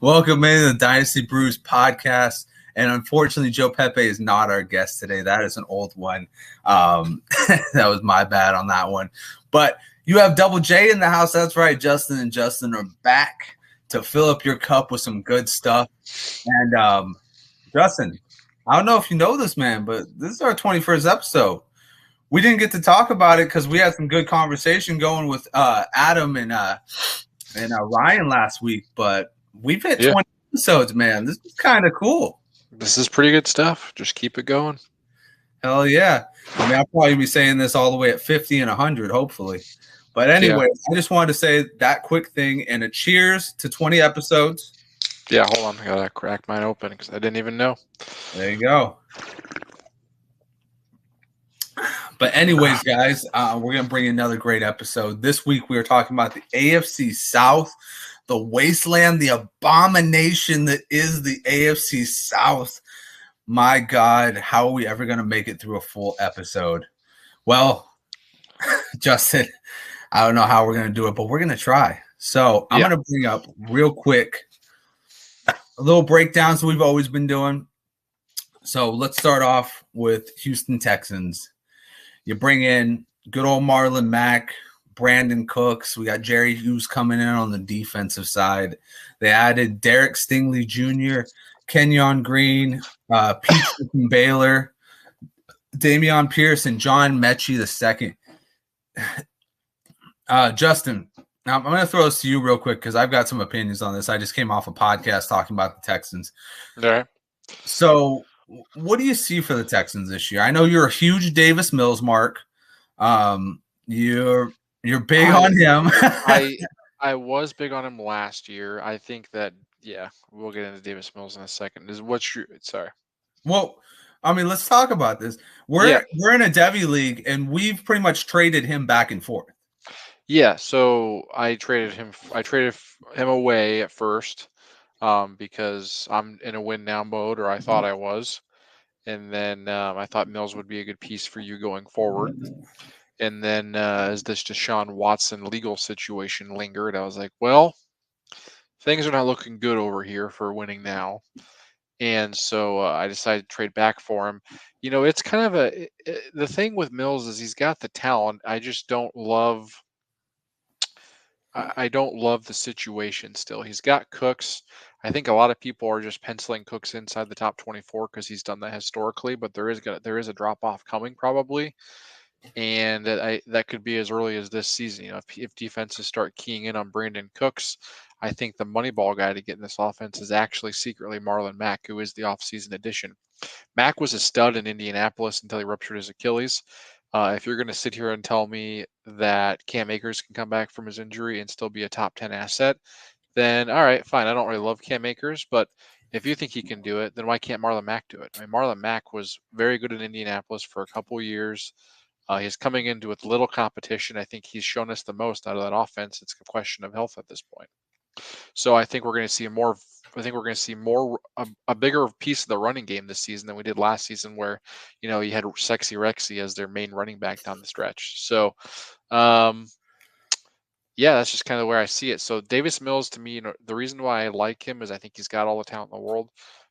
Welcome into the Dynasty Brews podcast. And unfortunately, Joe Pepe is not our guest today. That is an old one. That was my bad on that one. But you have Double J in the house. That's right. Justin and Justin are back to fill up your cup with some good stuff. And Justin, I don't know if you know this, man, but this is our 21st episode. We didn't get to talk about it because we had some good conversation going with Adam and Ryan last week, but we've hit 20 episodes, man. This is kind of cool. This is pretty good stuff. Just keep it going. Hell yeah. I mean, I'll probably be saying this all the way at 50 and 100, hopefully. But anyway, I just wanted to say that quick thing and a cheers to 20 episodes. Yeah, hold on. I got to crack mine open because I didn't even know. There you go. But anyways, guys, we're going to bring another great episode. This week we are talking about the AFC South, the wasteland, the abomination that is the AFC South. My God, how are we ever going to make it through a full episode? Well, Justin, I don't know how we're going to do it, but we're going to try. So I'm going to bring up real quick a little breakdowns that we've always been doing. So let's start off with Houston Texans. You bring in good old Marlon Mack, Brandon Cooks. We got Jerry Hughes coming in on the defensive side. They added Derek Stingley Jr., Kenyon Green, Pete Baylor, Dameon Pierce, and John Mechie II. Justin, now I'm going to throw this to you real quick because I've got some opinions on this. I just came off a podcast talking about the Texans. All right. So what do you see for the Texans this year? I know you're a huge Davis Mills mark. You're big on him. I was big on him last year. I think that we'll get into Davis Mills in a second. Sorry. Well, I mean, let's talk about this. We're in a Devy league, and we've pretty much traded him back and forth. Yeah, so I traded him away at first because I'm in a win now mode, or I thought I was. And then I thought Mills would be a good piece for you going forward. And then as this Deshaun Watson legal situation lingered, I was like, well, things are not looking good over here for winning now. And so I decided to trade back for him. You know, it's kind of the thing with Mills is he's got the talent. I just don't love the situation still. He's got Cooks. I think a lot of people are just penciling Cooks inside the top 24 because he's done that historically, but there is a drop off coming probably. And that could be as early as this season. You know, if defenses start keying in on Brandon Cooks, I think the money ball guy to get in this offense is actually secretly Marlon Mack, who is the offseason addition. Mack was a stud in Indianapolis until he ruptured his Achilles. If you're going to sit here and tell me that Cam Akers can come back from his injury and still be a top 10 asset, then all right, fine. I don't really love Cam Akers, but if you think he can do it, then why can't Marlon Mack do it? I mean, Marlon Mack was very good in Indianapolis for a couple of years. He's coming into with little competition. I think he's shown us the most out of that offense. It's a question of health at this point. So I think we're going to see a bigger piece of the running game this season than we did last season, where, you know, you had Sexy Rexy as their main running back down the stretch. So, that's just kind of where I see it. So Davis Mills, to me, you know, the reason why I like him is I think he's got all the talent in the world.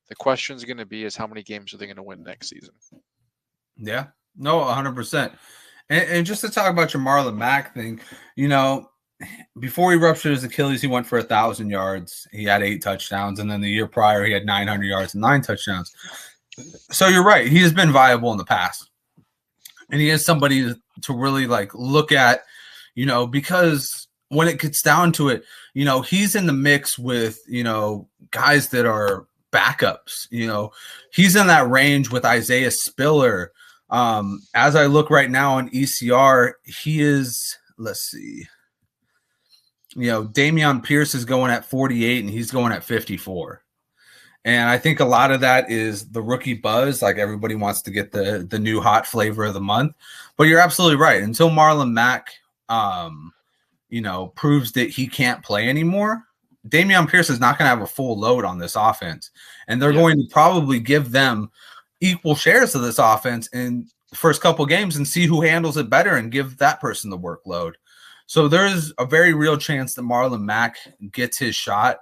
The question is going to be is how many games are they going to win next season? Yeah. No, 100%. And just to talk about your Marlon Mack thing, you know, before he ruptured his Achilles, he went for 1,000 yards. He had 8 touchdowns. And then the year prior, he had 900 yards and 9 touchdowns. So you're right. He has been viable in the past. And he is somebody to really, like, look at, you know, because when it gets down to it, you know, he's in the mix with, you know, guys that are backups. You know, he's in that range with Isaiah Spiller. As I look right now on ECR, he is, let's see, you know, Dameon Pierce is going at 48 and he's going at 54. And I think a lot of that is the rookie buzz. Like, everybody wants to get the new hot flavor of the month, but you're absolutely right. Until Marlon Mack, you know, proves that he can't play anymore, Dameon Pierce is not going to have a full load on this offense. And they're going to probably give them equal shares of this offense in the first couple games and see who handles it better and give that person the workload. So there is a very real chance that Marlon Mack gets his shot.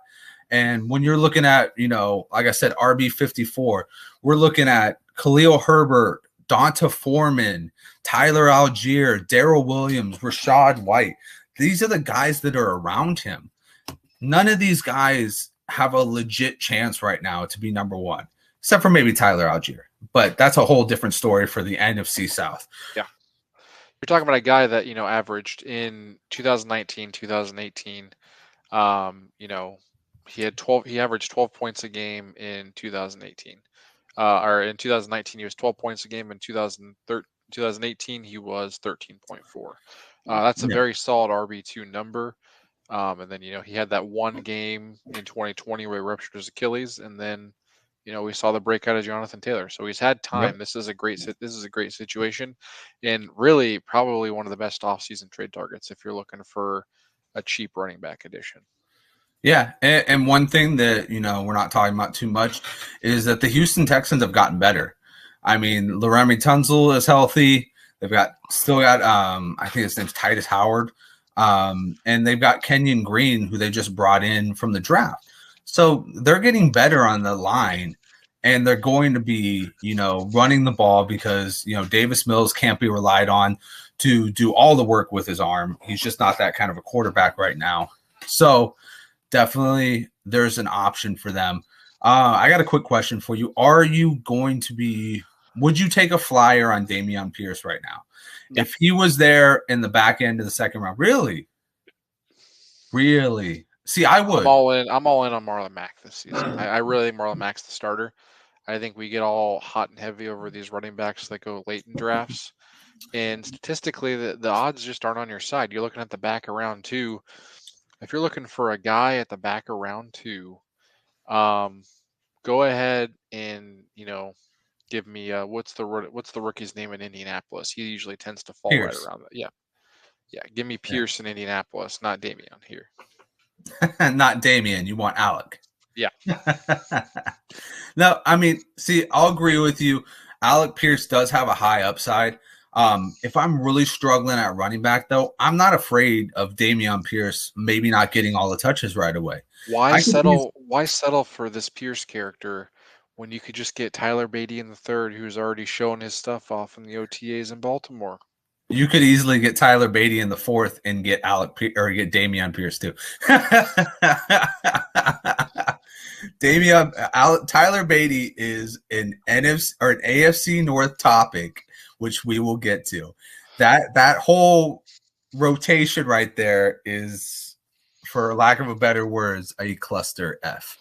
And when you're looking at, like I said, RB54, we're looking at Khalil Herbert, Donta Foreman, Tyler Algier, Darrell Williams, Rashad White. These are the guys that are around him. None of these guys have a legit chance right now to be number one, except for maybe Tyler Algier. But that's a whole different story for the NFC South. Yeah. You're talking about a guy that, averaged in 2019, 2018. He averaged 12 points a game in 2018. Or in 2019, he was 12 points a game. In 2018, he was 13.4. That's a very solid RB2 number. And then, he had that one game in 2020 where he ruptured his Achilles, and then, we saw the breakout of Jonathan Taylor. So he's had time. Yep. This is a great situation, and really probably one of the best offseason trade targets if you're looking for a cheap running back addition. Yeah, and one thing that we're not talking about too much is that the Houston Texans have gotten better. I mean, Laramie Tunsil is healthy. They've still got I think his name's Titus Howard, and they've got Kenyon Green, who they just brought in from the draft. So they're getting better on the line, and they're going to be running the ball because Davis Mills can't be relied on to do all the work with his arm. He's just not that kind of a quarterback right now. So definitely there's an option for them. I got a quick question for you. Would you take a flyer on Dameon Pierce right now? No. If he was there in the back end of the second round? Really? See, I would. I'm all in on Marlon Mack this season. I really think Marlon Mack's the starter. I think we get all hot and heavy over these running backs that go late in drafts. And statistically, the odds just aren't on your side. You're looking at the back of round 2. If you're looking for a guy at the back of round 2, go ahead and give me what's the rookie's name in Indianapolis? He usually tends to fall Pierce. Right around that. Yeah. Give me Pierce in Indianapolis, not Dameon here. Not Dameon. You want Alec. Yeah. No, I mean, see, I'll agree with you. Alec Pierce does have a high upside. If I'm really struggling at running back, though, I'm not afraid of Dameon Pierce maybe not getting all the touches right away. Why settle for this Pierce character when you could just get Tyler Beatty in the third, who's already shown his stuff off in the OTAs in Baltimore? You could easily get Tyler Beatty in the fourth and get get Dameon Pierce too. Tyler Beatty is an NFC or an AFC North topic, which we will get to. That whole rotation right there is, for lack of a better words, a cluster F.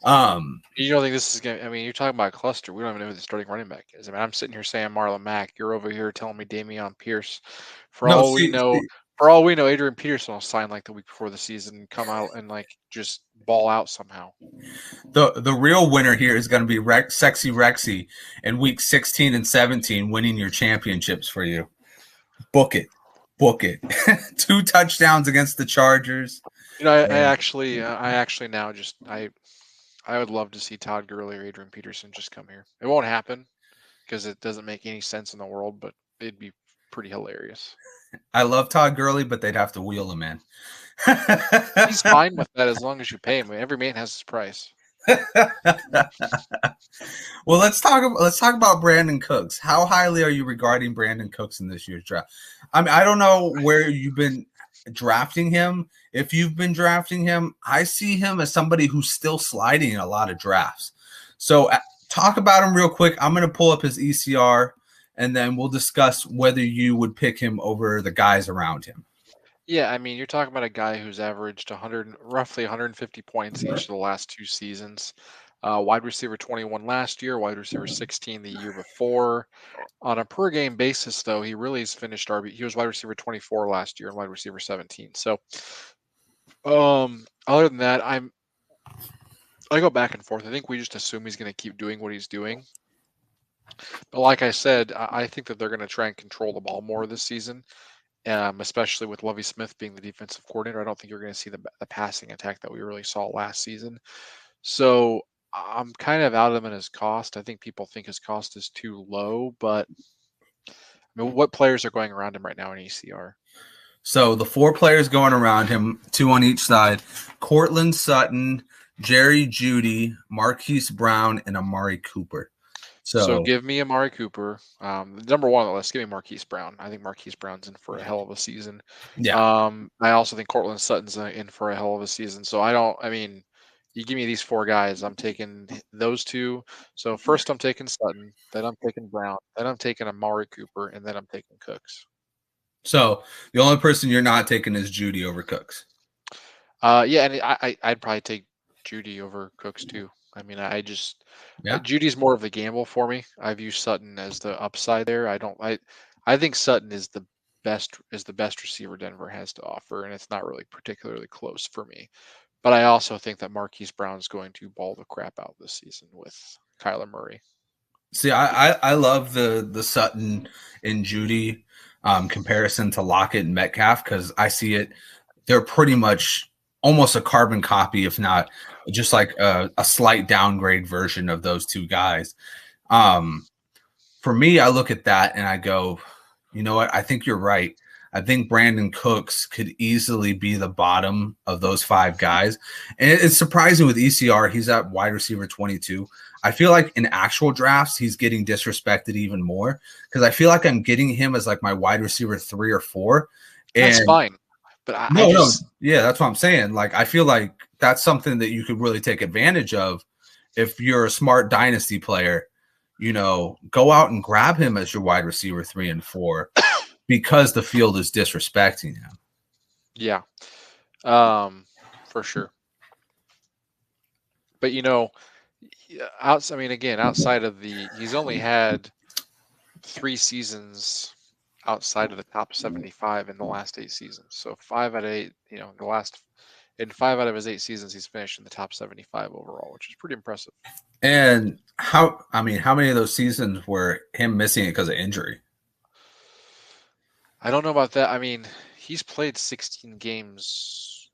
You don't think this is going to – I mean, you're talking about a cluster. We don't even know who the starting running back is. I mean, I'm sitting here saying Marlon Mack. You're over here telling me Dameon Pierce. For all we know, Adrian Peterson will sign like the week before the season and come out and like just ball out somehow. The real winner here is going to be Sexy Rexy in week 16 and 17 winning your championships for you. Book it. 2 touchdowns against the Chargers. I would love to see Todd Gurley or Adrian Peterson just come here. It won't happen because it doesn't make any sense in the world, but it'd be pretty hilarious. I love Todd Gurley, but they'd have to wheel him in. He's fine with that as long as you pay him. Every man has his price. Well, let's talk about Brandon Cooks. How highly are you regarding Brandon Cooks in this year's draft? I mean, I don't know where you've been drafting him. If you've been drafting him, I see him as somebody who's still sliding in a lot of drafts. So talk about him real quick. I'm going to pull up his ECR, and then we'll discuss whether you would pick him over the guys around him. Yeah, I mean, you're talking about a guy who's averaged roughly 150 points each of the last 2 seasons. Wide receiver 21 last year, wide receiver 16 the year before. On a per game basis, though, he really has finished RB. He was wide receiver 24 last year and wide receiver 17. So, other than that, I go back and forth. I think we just assume he's going to keep doing what he's doing. But like I said, I think that they're going to try and control the ball more this season. Especially with Lovie Smith being the defensive coordinator. I don't think you're going to see the passing attack that we really saw last season. So I'm kind of out of him at his cost. I think people think his cost is too low, but I mean, what players are going around him right now in ECR? So the 4 players going around him, 2 on each side: Cortland Sutton, Jerry Judy, Marquise Brown, and Amari Cooper. So So give me Amari Cooper. Number one on the list, give me Marquise Brown. I think Marquise Brown's in for a hell of a season. yeah. I also think Cortland Sutton's in for a hell of a season. So I mean, you give me these four guys, I'm taking those two. So first I'm taking Sutton, then I'm taking Brown, then I'm taking Amari Cooper, and then I'm taking Cooks. So the only person you're not taking is Judy over Cooks. Yeah, and I'd probably take Judy over Cooks too. I mean, I just Yeah. Judy's more of the gamble for me. I view Sutton as the upside there. I think Sutton is the best receiver Denver has to offer, and it's not really particularly close for me. But I also think that Marquise Brown's going to ball the crap out this season with Kyler Murray. See, I love the Sutton and Judy comparison to Lockett and Metcalf because I see it. They're pretty much almost a carbon copy, if not just like a slight downgrade version of those two guys. For me, I look at that and I go, you know what? I think you're right. I think Brandon Cooks could easily be the bottom of those five guys. And it's surprising with ECR, he's at wide receiver 22. I feel like in actual drafts, he's getting disrespected even more because I feel like I'm getting him as like my wide receiver 3 or 4. That's And fine, but I no, just yeah, that's what I'm saying. Like, I feel like that's something that you could really take advantage of if you're a smart dynasty player. Go out and grab him as your wide receiver 3 and 4 because the field is disrespecting him. yeah, for sure. But outside of he's only had 3 seasons outside of the top 75 in the last 8 seasons. So 5 out of 8, in 5 out of his 8 seasons, he's finished in the top 75 overall, which is pretty impressive. And how many of those seasons were him missing it because of injury? I don't know about that. I mean, he's played 16 games.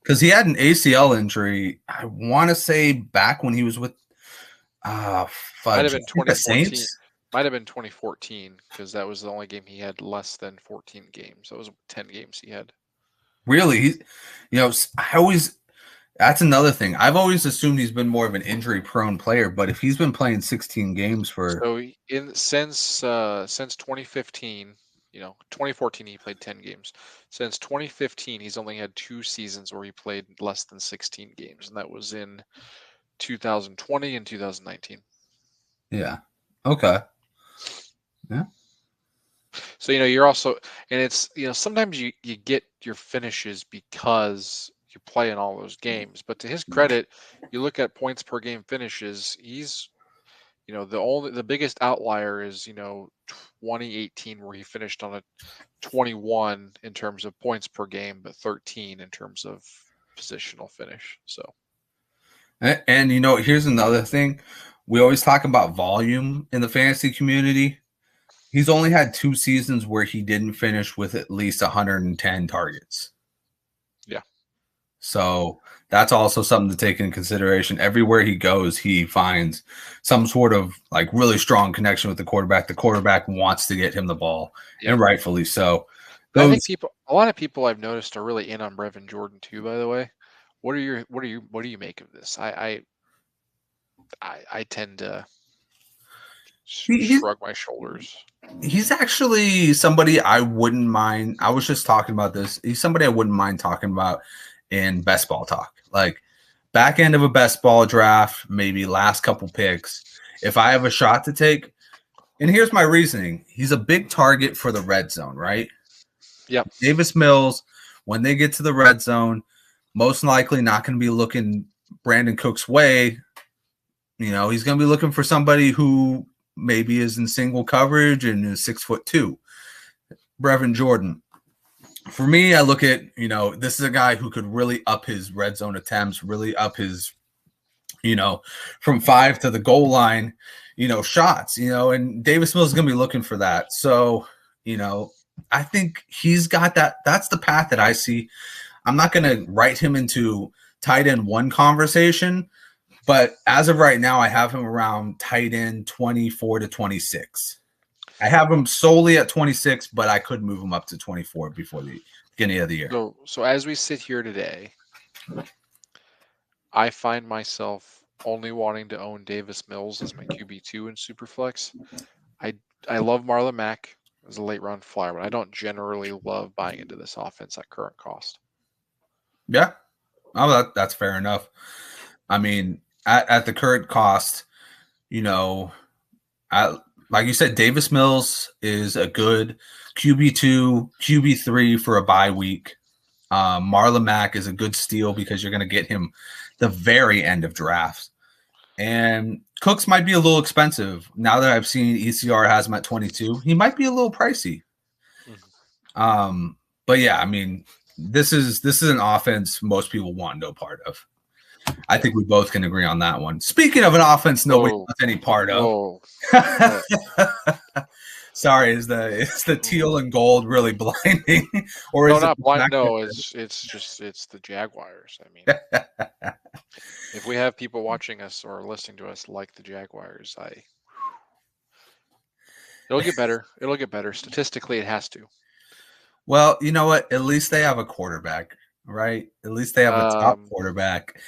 Because he had an ACL injury, I want to say back when he was with might have been the 2014. Saints. Might have been 2014 because that was the only game he had less than 14 games. That was 10 games he had. Really, that's another thing. I've always assumed he's been more of an injury-prone player, but if he's been playing 16 games since 2015, 2014 he played 10 games. Since 2015, he's only had 2 seasons where he played less than 16 games, and that was in 2020 and 2019. Yeah. Okay. Yeah. So you're also, and it's sometimes you get your finishes because you play in all those games. But to his credit, you look at points per game finishes. He's the biggest outlier is 2018 where he finished on a 21 in terms of points per game, but 13 in terms of positional finish. So, and here's another thing. We always talk about volume in the fantasy community. He's only had 2 seasons where he didn't finish with at least 110 targets. Yeah. So that's also something to take into consideration. Everywhere he goes, he finds some sort of like really strong connection with the quarterback. The quarterback wants to get him the ball, and rightfully so. I think a lot of people I've noticed are really in on Brevin Jordan too. By the way, what do you make of this? I tend to shrug my shoulders. He's actually somebody I wouldn't mind. I was just talking about this. He's somebody I wouldn't mind talking about in best ball talk, like back end of a best ball draft, maybe last couple picks. If I have a shot to take, and here's my reasoning: he's a big target for the red zone, right? Yep. Davis Mills, when they get to the red zone, most likely not going to be looking Brandon Cook's way. He's going to be looking for somebody who maybe is in single coverage and is 6'2". Brevin Jordan. For me, I look at, this is a guy who could really up his red zone attempts, really up his, from 5 to the goal line, shots, and Davis Mills is going to be looking for that. So, I think he's got that. That's the path that I see. I'm not going to write him into tight end 1 conversation, but as of right now, I have him around tight end 24 to 26. I have him solely at 26, but I could move him up to 24 before the beginning of the year. So as we sit here today, I find myself only wanting to own Davis Mills as my QB2 in Superflex. I I love Marlon Mack as a late round flyer, but I don't generally love buying into this offense at current cost. Yeah. Oh, that's fair enough. I mean, at the current cost, you know, like you said, Davis Mills is a good QB2, QB3 for a bye week. Marlon Mack is a good steal because you're going to get him the very end of drafts. And Cooks might be a little expensive. Now that I've seen ECR has him at 22, he might be a little pricey. But yeah, I mean, this is an offense most people want no part of. I think we both can agree on that one. Speaking of an offense nobody wants any part of. Sorry, is the teal and gold really blinding? Or No, is not it blind. No, it's the Jaguars. I mean, if we have people watching us or listening to us like the Jaguars, it'll get better. It'll get better. Statistically, it has to. Well, you know what? At least they have a quarterback, right? At least they have a top quarterback.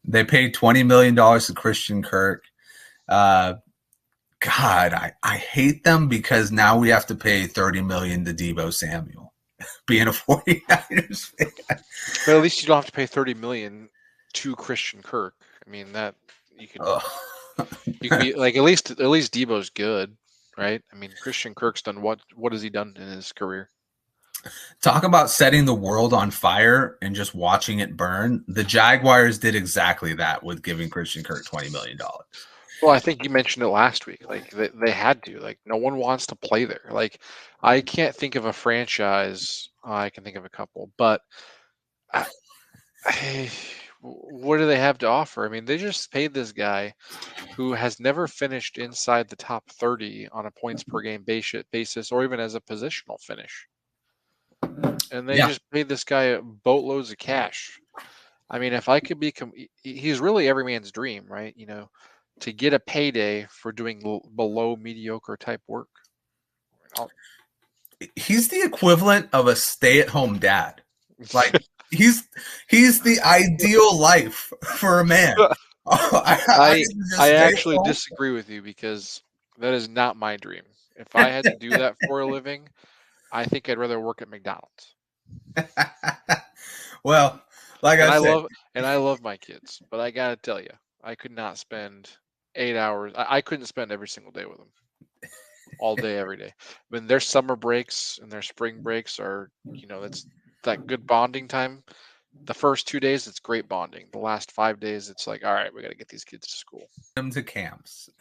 They paid $20 million to Christian Kirk. God, I hate them because now we have to pay $30 million to Deebo Samuel, being a 49ers fan. But at least you don't have to pay $30 million to Christian Kirk. I mean that you could be like at least Deebo's good, right? I mean Christian Kirk's done what has he done in his career? Talk about setting the world on fire and just watching it burn. The Jaguars did exactly that with giving Christian Kirk $20 million. Well, I think you mentioned it last week. Like they had to. Like no one wants to play there. Like I can't think of a franchise. I can think of a couple, but what do they have to offer? I mean, they just paid this guy who has never finished inside the top 30 on a points per game basis or even as a positional finish. And they just paid this guy boatloads of cash. I mean, if I could he's really every man's dream, right? You know, to get a payday for doing below mediocre type work. He's the equivalent of a stay-at-home dad. Like he's the ideal life for a man. I actually disagree with you because that is not my dream. If I had to do that for a living, I think I'd rather work at McDonald's. Well, like I said, I love my kids, but I gotta tell you, I could not spend 8 hours. I couldn't spend every single day with them, all day, every day. When their summer breaks and their spring breaks are, that's that good bonding time. The first 2 days, it's great bonding. The last 5 days, it's like, all right, we got to get these kids to school. Them to camps.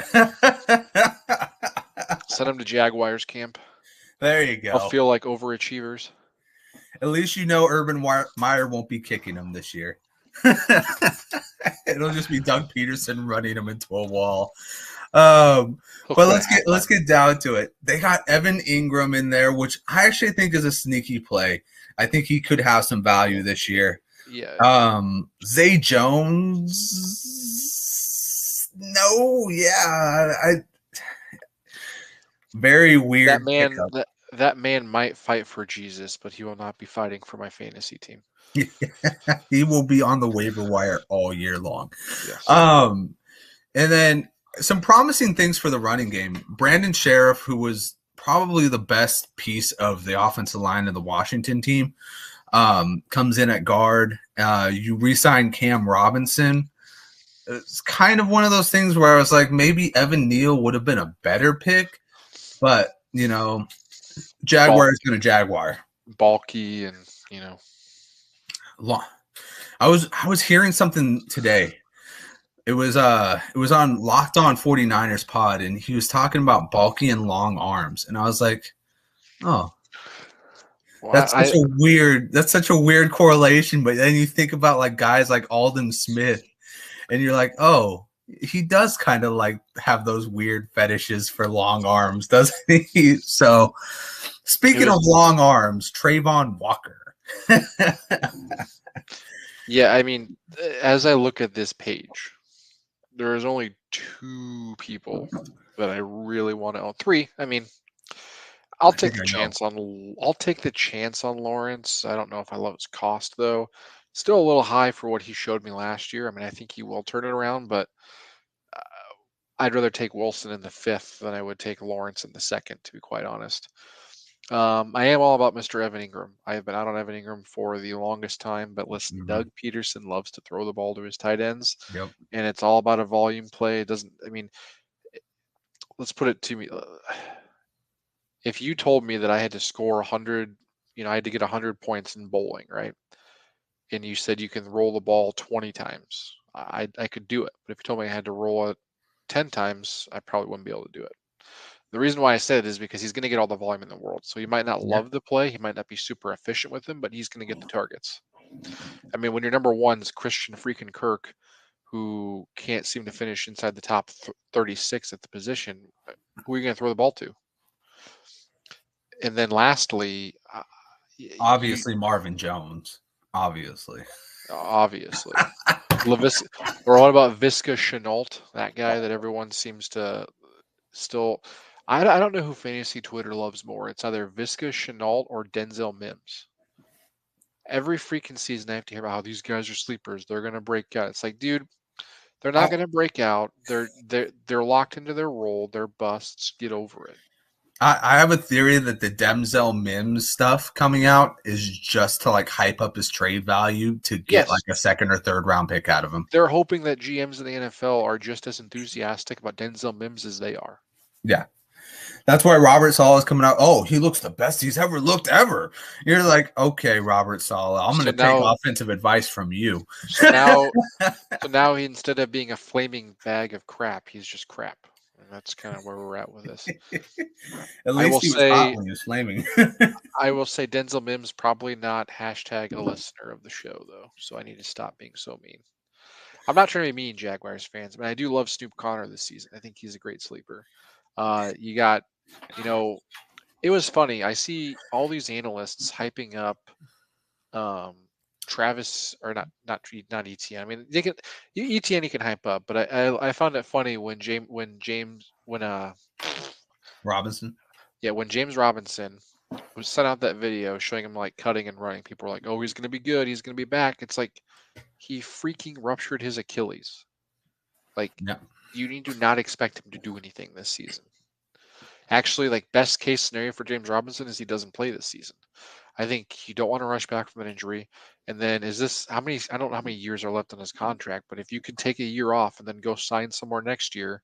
Send them to Jaguars camp. There you go. I'll feel like overachievers. At least Urban Meyer won't be kicking them this year. It'll just be Doug Peterson running them into a wall. But let's get down to it. They got Evan Ingram in there, which I actually think is a sneaky play. I think he could have some value this year. Yeah. Zay Jones. No, yeah. Very weird. That man might fight for Jesus, but he will not be fighting for my fantasy team. He will be on the waiver wire all year long. Yes. And then some promising things for the running game. Brandon Sheriff, who was probably the best piece of the offensive line of the Washington team, comes in at guard. You re-sign Cam Robinson. It's kind of one of those things where I was like, maybe Evan Neal would have been a better pick, but Jaguar is going to Jaguar. Bulky and I was hearing something today. It was on Locked On 49ers pod, and he was talking about bulky and long arms, and I was like, oh, that's such a weird correlation. But then you think about like guys like Aldon Smith, and you're like, oh, he does kind of like have those weird fetishes for long arms, doesn't he? So speaking of long arms, Trayvon Walker. Yeah, I mean, as I look at this page, there is only 2 people that I really want to own. 3. I mean, I'll take the chance on Lawrence. I don't know if I love his cost though. Still a little high for what he showed me last year. I mean, I think he will turn it around, but uh, I'd rather take Wilson in the 5th than I would take Lawrence in the 2nd, to be quite honest. I am all about Mr. Evan Ingram. I have been out on Evan Ingram for the longest time, but listen, Mhm. Doug Peterson loves to throw the ball to his tight ends, Yep. and it's all about a volume play. It doesn't, I mean, let's put it to me. If you told me that I had to score 100, I had to get 100 points in bowling, right? And you said you can roll the ball 20 times, I could do it. But if you told me I had to roll it 10 times, I probably wouldn't be able to do it. The reason why I said it is because he's going to get all the volume in the world. So he might not Yeah. love the play. He might not be super efficient with them, but he's going to get the targets. I mean, when your number one's Christian freaking Kirk, who can't seem to finish inside the top 36 at the position, who are you going to throw the ball to? And then lastly, you Obviously, Marvin Jones. Obviously. obviously Lavis, or what about Visca Chenault, that guy that everyone seems to still. I don't know who fantasy Twitter loves more. It's either Visca Chenault or Denzel Mims. Every freaking season, I have to hear about how these guys are sleepers. They're gonna break out. It's like, dude, they're not I, gonna break out. They're locked into their role. They're busts. Get over it. I have a theory that the Denzel Mims stuff coming out is just to like hype up his trade value to get Yes, like a second or third round pick out of him. they're hoping that GMs in the NFL are just as enthusiastic about Denzel Mims as they are. Yeah. That's why Robert Sala is coming out. Oh, he looks the best he's ever looked ever. You're like, okay, Robert Sala, I'm So going to take now, offensive advice from you. so now, so now, he, instead of being a flaming bag of crap, he's just crap. And that's kind of where we're at with this. At I will least he was hot say, when he was flaming. Denzel Mims probably not hashtag a listener of the show though, so I need to stop being so mean. I'm not trying to be mean, Jaguars fans, but I do love Snoop Connor this season. I think he's a great sleeper. You got, you know, it was funny. I see all these analysts hyping up um, Travis, or not ETN. I mean, they can ETN you can hype up, but I found it funny when Robinson. when James Robinson was sent out that video showing him like cutting and running. People were like, "Oh, he's gonna be good. He's gonna be back." It's like he freaking ruptured his Achilles. Like, Yeah. you need to not expect him to do anything this season. Actually, like, best case scenario for James Robinson is he doesn't play this season. I think you don't want to rush back from an injury. And then is this how many? I don't know how many years are left on his contract, but if you could take a year off and then go sign somewhere next year,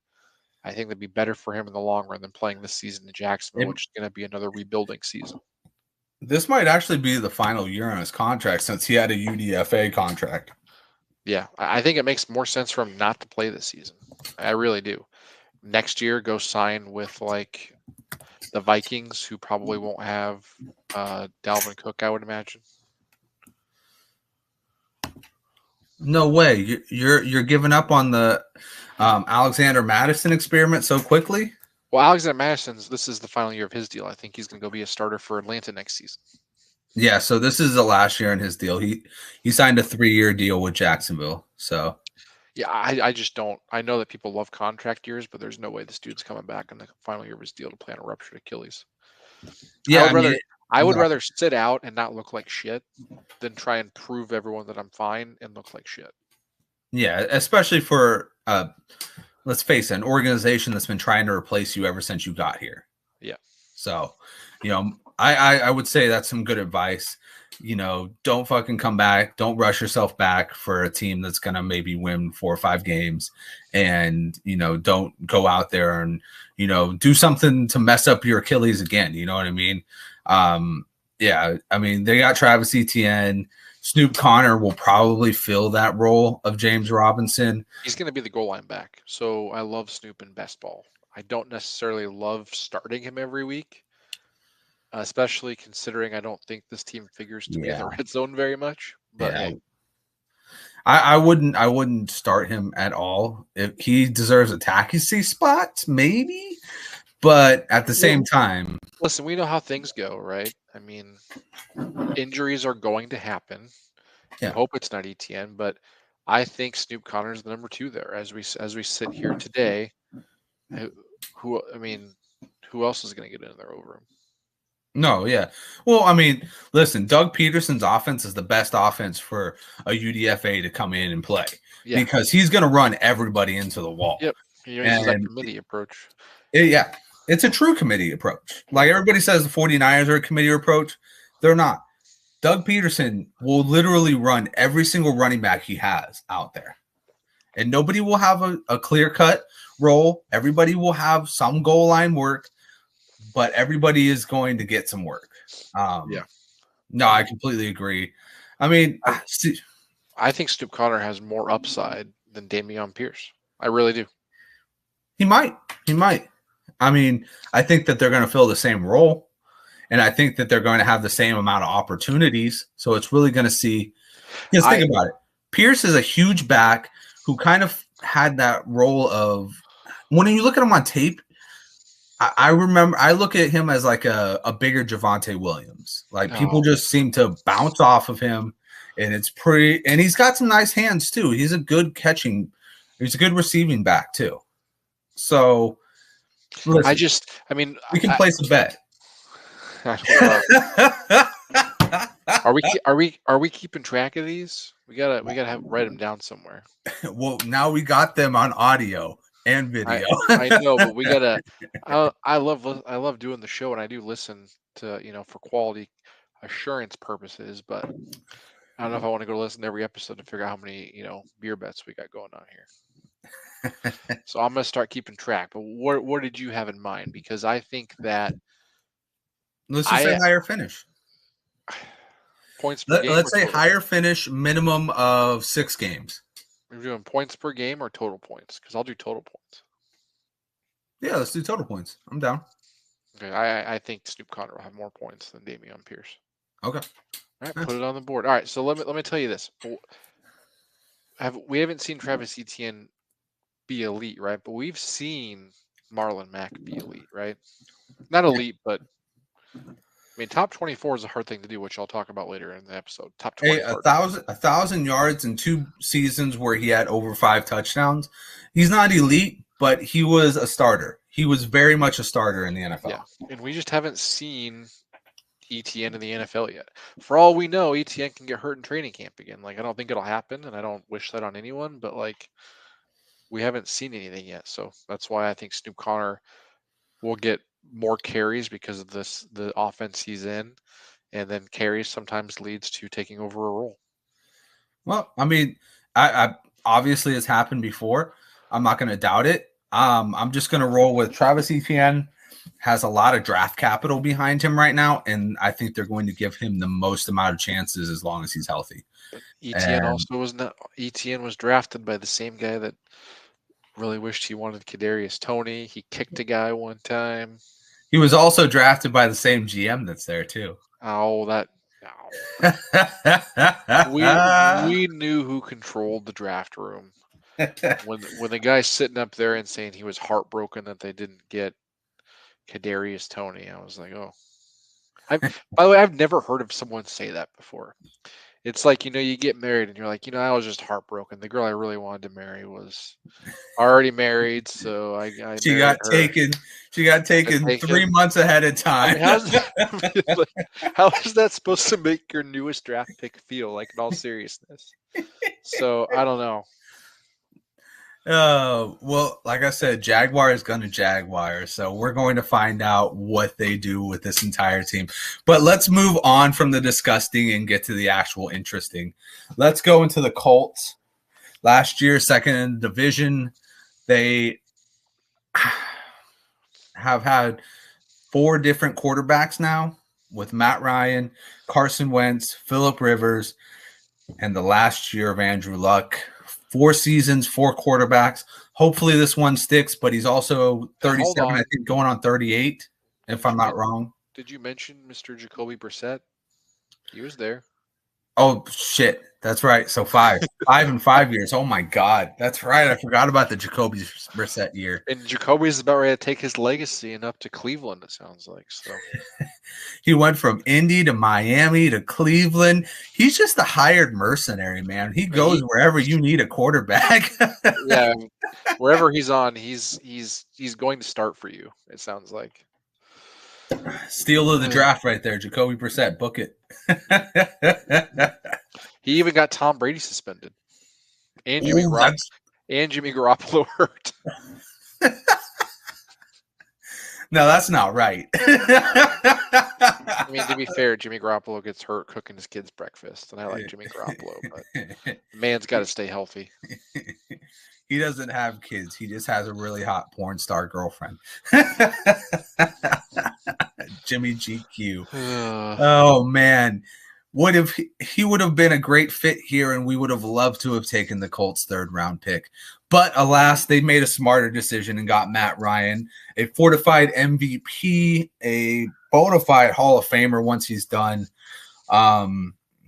I think that'd be better for him in the long run than playing this season in Jacksonville, It, which is going to be another rebuilding season. this might actually be the final year on his contract since he had a UDFA contract. Yeah, I think it makes more sense for him not to play this season. I really do. Next year, go sign with like the Vikings, who probably won't have Dalvin Cook, I would imagine. No way. You're giving up on the Alexander Madison experiment so quickly? Well, Alexander Madison's, this is the final year of his deal. I think he's going to go be a starter for Atlanta next season. Yeah, so this is the last year in his deal. He signed a 3-year deal with Jacksonville. So Yeah, I just don't. I know that people love contract years, but there's no way this dude's coming back in the final year of his deal to play on a ruptured Achilles. I yeah, would I mean, rather I would yeah, rather sit out and not look like shit than try and prove everyone that I'm fine and look like shit. yeah, especially for let's face it, an organization that's been trying to replace you ever since you got here. Yeah. So, I would say that's some good advice. Don't fucking come back. Don't rush yourself back for a team that's gonna maybe win 4 or 5 games, and don't go out there and do something to mess up your Achilles again. You know what I mean? Yeah, I mean they got Travis Etienne. Snoop Connor will probably fill that role of James Robinson. He's going to be the goal line back. So I love Snoop in best ball. I don't necessarily love starting him every week, especially considering I don't think this team figures to be in the Yeah, red zone very much. But yeah. hey, I wouldn't start him at all. If he deserves a taxi spot, maybe, but at the same well, time, listen, we know how things go, right? I mean, injuries are going to happen. You yeah. hope it's not ETN, but I think Snoop Connor is the number 2 there as we sit here today. Who I mean, who else is going to get in there over him? No, yeah. Well, I mean, listen, Doug Peterson's offense is the best offense for a UDFA to come in and play Yeah. because he's going to run everybody into the wall. Yep. He uses that And committee approach. yeah, it's a true committee approach. Like everybody says the 49ers are a committee approach. They're not. Doug Peterson will literally run every single running back he has out there. And nobody will have a clear-cut role. Everybody will have some goal line work, but everybody is going to get some work. Yeah. No, I completely agree. I mean, I think Snoop Conner has more upside than Dameon Pierce. I really do. he might. He might. I mean, I think that they're going to fill the same role, and I think that they're going to have the same amount of opportunities. So it's really going to see. Because think about it. Pierce is a huge back who kind of had that role of when you look at him on tape. I remember I look at him as like a bigger Javonte Williams. Like people just seem to bounce off of him, and it's pretty. And he's got some nice hands too. He's a good catching. He's a good receiving back too. So, listen, we can place a bet. Are we keeping track of these? We gotta write them down somewhere. Well, now we got them on audio and video. I know, but we gotta. I love doing the show, and I do listen to for quality assurance purposes. But I don't know if I want to go listen to every episode to figure out how many beer bets we got going on here. So I'm gonna start keeping track. But what did you have in mind? Because I think that let's just say higher finish. Points per game. Let's say higher finish, minimum of 6 games. We're doing points per game or total points? Because I'll do total points. Yeah, let's do total points. I'm down. Okay, I think Snoop Conner will have more points than Dameon Pierce. Okay. All right, put it on the board. All right, so let me tell you this. We haven't seen Travis Etienne be elite, right? But we've seen Marlon Mack be elite, right? Not elite, but I mean, top 24 is a hard thing to do, which I'll talk about later in the episode. Top 20. Hey, 1,000 yards in 2 seasons where he had over 5 touchdowns. He's not elite, but he was a starter. He was very much a starter in the NFL. Yeah, and we just haven't seen Etienne in the NFL yet. For all we know, Etienne can get hurt in training camp again. Like, I don't think it'll happen, and I don't wish that on anyone, but like, we haven't seen anything yet. So that's why I think Snoop Conner will get more carries because of the offense he's in, and then carries sometimes leads to taking over a role. Well, I mean, I obviously it's happened before. I'm not going to doubt it. I'm just going to roll with Travis Etienne. Has a lot of draft capital behind him right now, and I think they're going to give him the most amount of chances as long as he's healthy. But Etienne was drafted by the same guy that really wished he wanted Kadarius Toney. He kicked a guy one time. He was also drafted by the same GM that's there too. We knew who controlled the draft room. When the guy's sitting up there and saying he was heartbroken that they didn't get Kadarius Toney, I was like, oh. By the way, I've never heard of someone say that before. It's like, you get married and you're like, I was just heartbroken. The girl I really wanted to marry was already married, so I she got taken. She got taken 3 months ahead of time. I mean, how is that supposed to make your newest draft pick feel? Like, in all seriousness. So I don't know. Well, like I said, Jaguar is going to Jaguar, so we're going to find out what they do with this entire team. But let's move on from the disgusting and get to the actual interesting. Let's go into the Colts. Last year, second in the division, they have had 4 different quarterbacks now with Matt Ryan, Carson Wentz, Phillip Rivers, and the last year of Andrew Luck. 4 seasons, 4 quarterbacks. Hopefully this one sticks, but he's also 37, I think, going on 38, if I'm not wrong. Did you mention Mr. Jacoby Brissett? He was there. Oh, shit. That's right. So 5 in 5 years. Oh, my God. That's right. I forgot about the Jacoby Brissett year. And Jacoby's about ready to take his legacy and up to Cleveland, it sounds like. So he went from Indy to Miami to Cleveland. He's just a hired mercenary, man. He goes wherever you need a quarterback. Yeah, wherever he's on, he's going to start for you, it sounds like. Steal of the draft right there, Jacoby Brissett. Book it. He even got Tom Brady suspended, and Ooh, that's Jimmy Garoppolo hurt. no, that's not right. I mean, to be fair, Jimmy Garoppolo gets hurt cooking his kids breakfast, and I like Jimmy Garoppolo, but the man's got to stay healthy. He doesn't have kids. He just has a really hot porn star girlfriend. Jimmy GQ. Oh man. What if he would have been a great fit here, and we would have loved to have taken the Colts 3rd round pick. But alas, they made a smarter decision and got Matt Ryan, a fortified MVP, a bona fide Hall of Famer once he's done.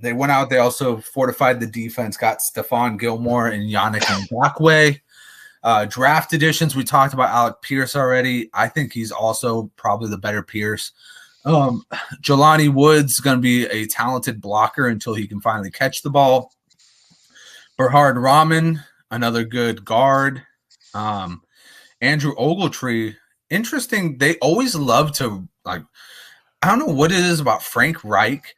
They went out. They also fortified the defense, got Stephon Gilmore and Yannick Ngakoue. Draft additions, we talked about Alec Pierce already. I think he's also probably the better Pierce. Jelani Woods is going to be a talented blocker until he can finally catch the ball. Berhard Rahman, another good guard. Andrew Ogletree, interesting. They always love to, like, I don't know what it is about Frank Reich.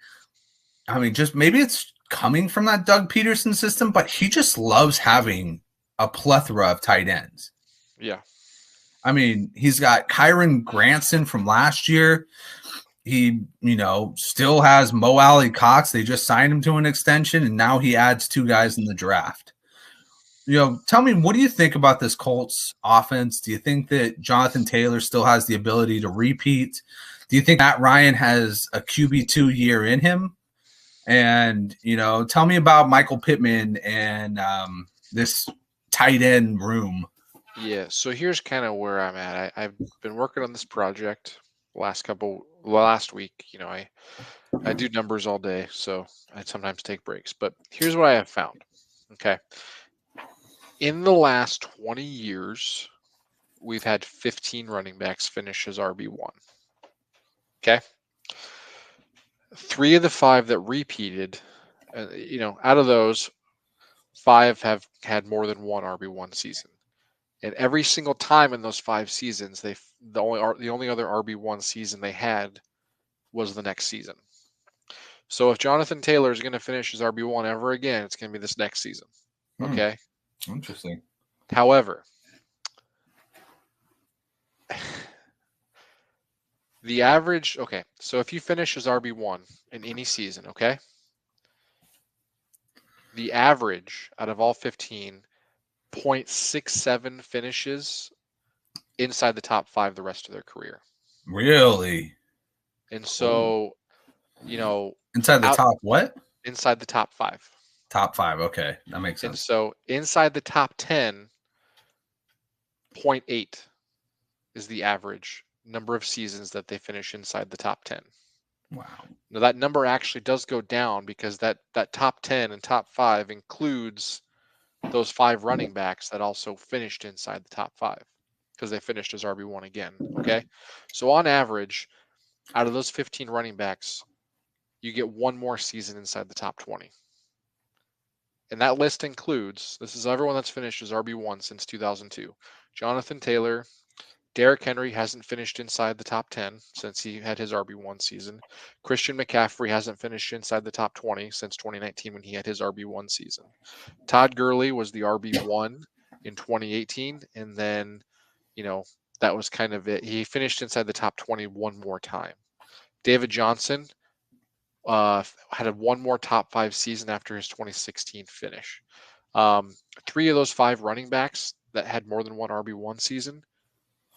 I mean, just maybe it's coming from that Doug Peterson system, but he just loves having a plethora of tight ends. Yeah. I mean, he's got Kyron Granson from last year. He, still has Mo Alley Cox. They just signed him to an extension, and now he adds 2 guys in the draft. Tell me, what do you think about this Colts offense? Do you think that Jonathan Taylor still has the ability to repeat? Do you think Matt Ryan has a QB2 year in him? And, tell me about Michael Pittman and this tight end room. Yeah, so here's kind of where I'm at. I've been working on this project last week. I do numbers all day, so I sometimes take breaks. But here's what I have found. Okay. In the last 20 years, we've had 15 running backs finish as RB1. Okay. 3 of the 5 that repeated, out of those, 5 have had more than one RB1 season. And every single time in those 5 seasons, the only other RB1 season they had was the next season. So if Jonathan Taylor is going to finish his RB1 ever again, it's going to be this next season. Okay. Interesting. However, the average, okay, so if you finish as RB1 in any season, okay, the average out of all 15, 0.67 finishes inside the top 5 the rest of their career. Really? And so, inside the top what? Inside the top 5. Top 5, okay. That makes sense. And so inside the top 10, 0.8 is the average number of seasons that they finish inside the top 10. Wow. Now that number actually does go down because that top 10 and top 5 includes those 5 running backs that also finished inside the top 5 because they finished as RB1 again. Okay. So on average, out of those 15 running backs, you get one more season inside the top 20. And that list includes, this is everyone that's finished as RB1 since 2002. Jonathan Taylor, Derrick Henry hasn't finished inside the top 10 since he had his RB1 season. Christian McCaffrey hasn't finished inside the top 20 since 2019 when he had his RB1 season. Todd Gurley was the RB1 in 2018, and then, that was kind of it. He finished inside the top 20 one more time. David Johnson had one more top 5 season after his 2016 finish. 3 of those 5 running backs that had more than one RB1 season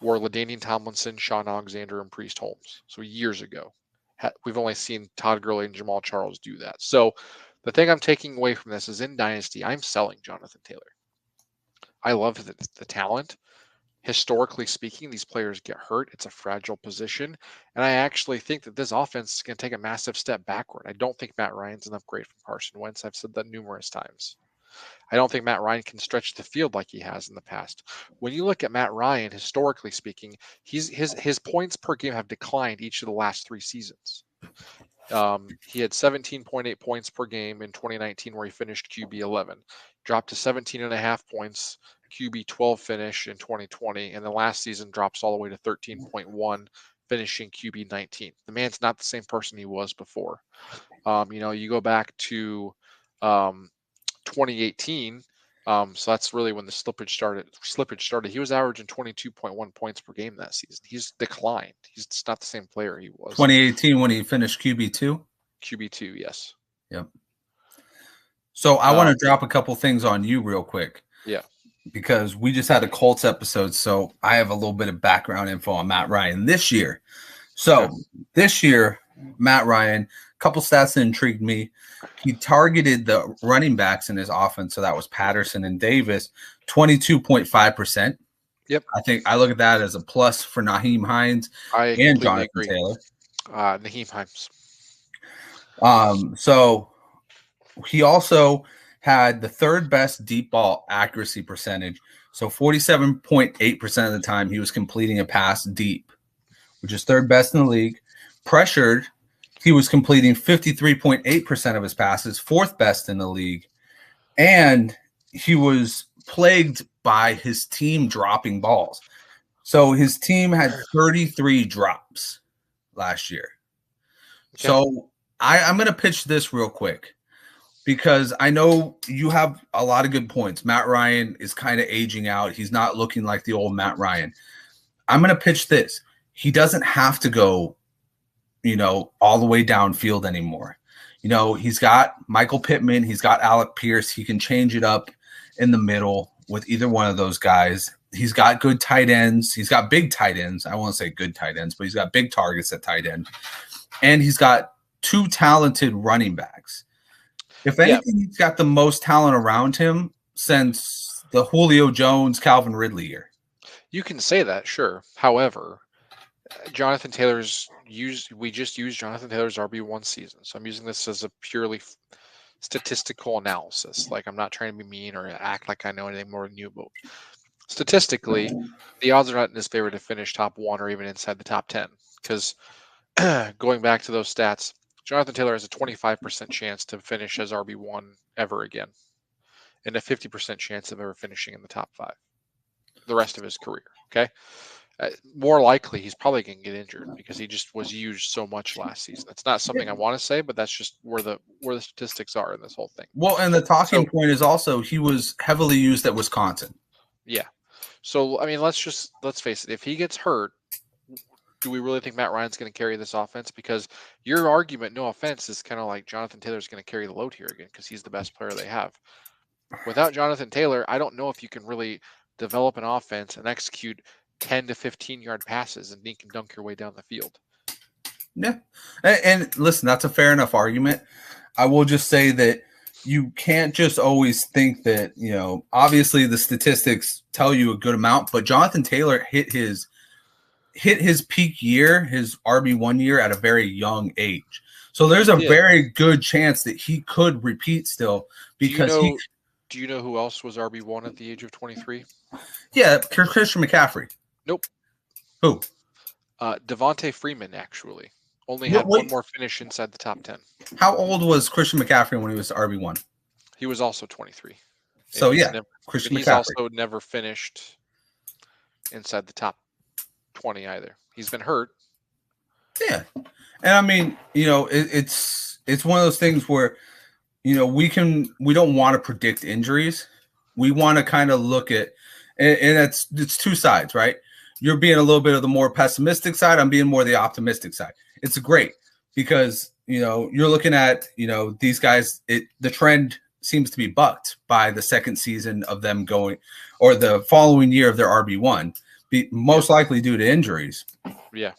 were LaDainian Tomlinson, Sean Alexander, and Priest Holmes. So years ago. We've only seen Todd Gurley and Jamal Charles do that. So the thing I'm taking away from this is in Dynasty, I'm selling Jonathan Taylor. I love the talent. Historically speaking, these players get hurt. It's a fragile position. And I actually think that this offense is going to take a massive step backward. I don't think Matt Ryan's an upgrade from Carson Wentz. I've said that numerous times. I don't think Matt Ryan can stretch the field like he has in the past. When you look at Matt Ryan, historically speaking, his points per game have declined each of the last 3 seasons. He had 17.8 points per game in 2019 where he finished QB 11, dropped to 17.5 points, QB 12 finish in 2020, and the last season drops all the way to 13.1, finishing QB 19. The man's not the same person he was before. You go back to 2018. So that's really when the slippage started. He was averaging 22.1 points per game that season. He's declined. He's just not the same player he was. 2018 when he finished QB2? QB2, yes. Yep. So I want to drop a couple things on you real quick. Yeah. Because we just had a Colts episode, so I have a little bit of background info on Matt Ryan this year. So this year, Matt Ryan, a couple stats that intrigued me. He targeted the running backs in his offense, so that was Patterson and Davis, 22.5%. Yep. I think I look at that as a plus for Nyheim Hines and Jonathan Taylor. Nyheim Hines. So he also had the third best deep ball accuracy percentage. So 47.8% of the time he was completing a pass deep, which is third best in the league. Pressured, he was completing 53.8% of his passes, fourth best in the league. And he was plagued by his team dropping balls. So his team had 33 drops last year. Okay. So I'm going to pitch this real quick, because I know you have a lot of good points. Matt Ryan is kind of aging out. He's not looking like the old Matt Ryan. I'm going to pitch this. He doesn't have to go, all the way downfield anymore. He's got Michael Pittman. He's got Alec Pierce. He can change it up in the middle with either one of those guys. He's got good tight ends. He's got big tight ends. I won't say good tight ends, but he's got big targets at tight end. And he's got two talented running backs. If anything, he's got the most talent around him since the Julio Jones, Calvin Ridley year. You can say that, sure. However, Jonathan Taylor's we just used Jonathan Taylor's RB1 season. So I'm using this as a purely statistical analysis. Like, I'm not trying to be mean or act like I know anything more than you, but statistically, the odds are not in his favor to finish top 1 or even inside the top 10. Because going back to those stats, Jonathan Taylor has a 25% chance to finish as RB1 ever again, and a 50% chance of ever finishing in the top 5 the rest of his career. Okay. More likely, he's probably going to get injured because he just was used so much last season. That's not something I want to say, but that's just where the statistics are in this whole thing. Well, and the talking point is also he was heavily used at Wisconsin. Yeah. So, I mean, let's face it. If he gets hurt, do we really think Matt Ryan's going to carry this offense? Because your argument, no offense, is kind of like Jonathan Taylor's going to carry the load here again because he's the best player they have. Without Jonathan Taylor, I don't know if you can really develop an offense and execute 10 to 15-yard passes and dink and dunk your way down the field. Yeah. And listen, that's a fair enough argument. I will just say that you can't just always think that, obviously the statistics tell you a good amount, but Jonathan Taylor hit his peak year, his RB1 year, at a very young age. So there's a very good chance that he could repeat still because do you know who else was RB1 at the age of 23? Yeah, Christian McCaffrey. Nope. Who? Devontae Freeman, actually. Only had one more finish inside the top 10. How old was Christian McCaffrey when he was RB1? He was also 23. So, Christian McCaffrey. He's also never finished inside the top 20 either. He's been hurt. Yeah. And I mean, it's one of those things where, we don't want to predict injuries. We want to kind of look at, and it's two sides, right? You're being a little bit of the more pessimistic side. I'm being more the optimistic side. It's great because, you're looking at, these guys, the trend seems to be bucked by the second season of them going, or the following year of their RB1, most likely due to injuries. Yeah.